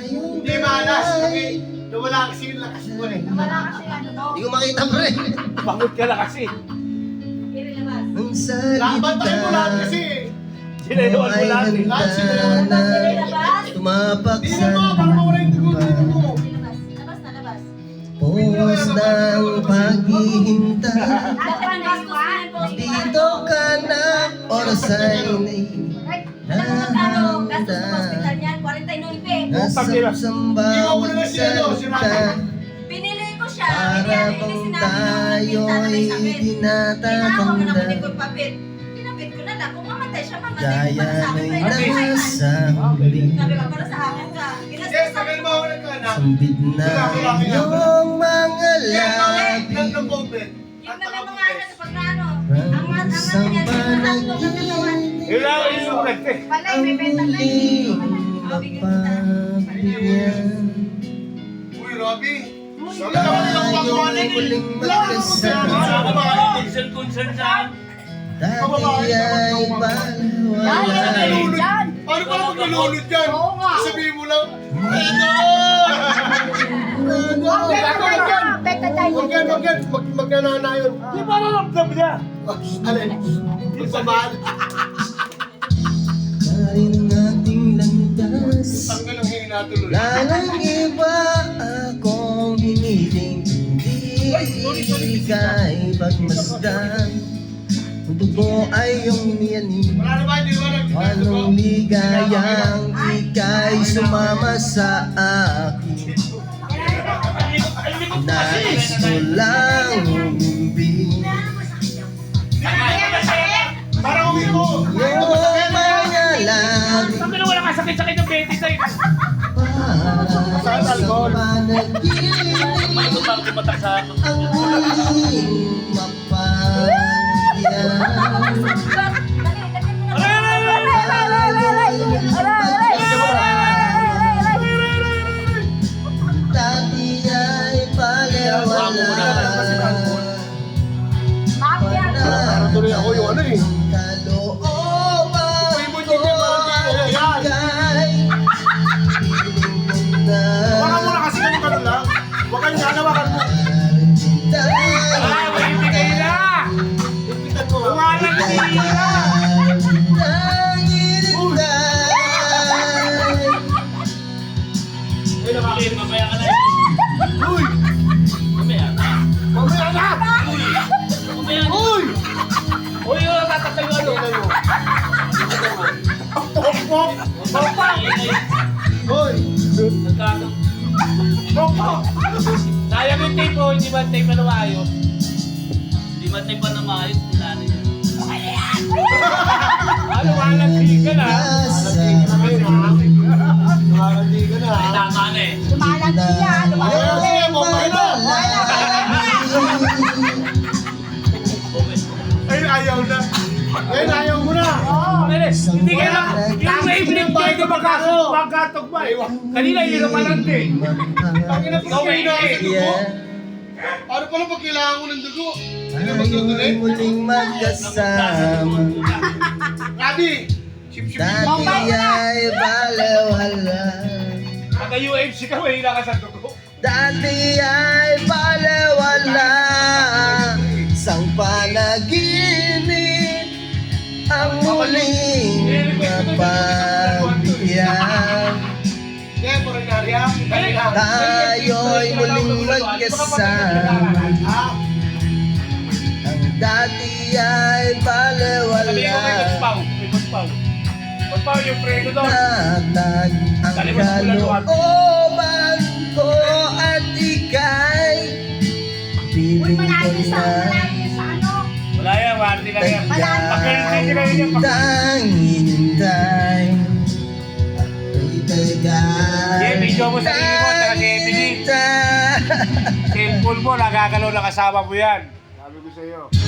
Hindi malas kasi nawala kasi yung lakas mo eh. Wala kasi ano mo. Hindi ko makita pre. Pagod ka na kasi. Irilabas. Nang sa Laban tayo mo lahat kasi eh. Sinayuan mo lahat eh. Lahat sinayawan na. tumapak Hindi sa na mo, parang mawala yung dugo dito mo. Labas. Labas na labas. puos ng paghihintay. Dapat bastos mo yung Dito ka na oras ay Alam mo magkano gastos sa hospital niyan? 49. nasasamba sa Pinili ko siya. para Hindi bang sinabi nung nagpinta na may tayo'y sakit. Ginawa mo na tinatatanda. kunin ko yung papel. Pinapit ko na lang. Kung mamatay siya, mamatay. Gaya Para sa akin, na'y para sa akin. nasa huli. Sabi ko, para sa akin ka. Hindi, Ginastos tagal mo ako nagkaanak. Sambit na iyong mga labi. Ng bombe. Yung na may mga ano sa pagkano. Ang Isang yan, yung tatlong na katawan. Yun lang ang isulat eh. Palay, may benta na muling yun. mapapigyan. Uy, Robby. Sabi Tayo'y naman nilang pagkawalan eh. muling Wala ka magkasama. Concern sa Dati ay balawala. Paano pala maglulunod yan? Oo nga. Sabihin mo lang, Edo! Benta tayo. Huwag yan, huwag yan. Magnanana yun. Di ba naramdam niya? Alin? Magpamahal. Karin ang ating landas. Tanggal ang hingin natuloy. Lalang iba akong hiniling. Hindi kay pagmasdan. Ang dugo ay iyong niyanin. Wala na ba? Hindi ba Anong ligayang ika'y sumama sa akin. Nais ko lang umibig. Parang umigo. Yung mga labi Sabi na wala ka sakit-sakit ng beti sa'yo. para sa panaginip. Ano bang kumatak sa Ang muling mapagyan. Dati ay palewala. Parang tuloy ako yung ano eh. Kalooban ko ay Baka muna kasi ganun ka lang. Huwag kang nanawakan mo. Ah, may ibigay na! Ipitan mo. Walang tira! Okay, mamaya ka na yun. Uy! Mamaya na. Mamaya na! Mamaya na. Uy! Uy, yung tatatay mo ano? Pok-pok! Uy! Nagkano? Pok-pok! Sayang yung tape mo, hindi man tape na maayos. Hindi man tape na maayos, tinano yun. Ano, walang ka na. Tumakaldi ka na. Ay, tama na eh. Lumalandi yan. Lumalandi. Sige, mamay na. Ay, ayaw na. Ay, ayaw mo na. Hindi ka na. Yung wavelength ba ito magkatugma eh. Kanina yun ang malandi. Pangina pa Ikaw kayo na eh. sa dugo. Paano pala pag kailangan ko ng dugo? Hindi na magtutuloy? Ay muling magkasama. Rabi! Sip-sip Dati ay balewala. Pagka UFC ka, mahina ka sa dugo. Dati ay balewala. Sang panaginip ang muling mapagbiyan. Hindi, morinarya. Tayo'y muling magkasama. Ah, Ang dati ay balewala. Sabi ko kay Coach Pao. Kay Coach Pao. Coach Pao, yung preno doon. Natag ang kalooban ko at ika'y piling ko na Wala yan, warranty lang yan. Pag-guarantee ka rin yan. tayang hinintay. Yeah, video mo sa tingin mo, tsaka si Emily. Cellphone mo, nagagalaw na kasama mo yan. Sabi ko sa'yo.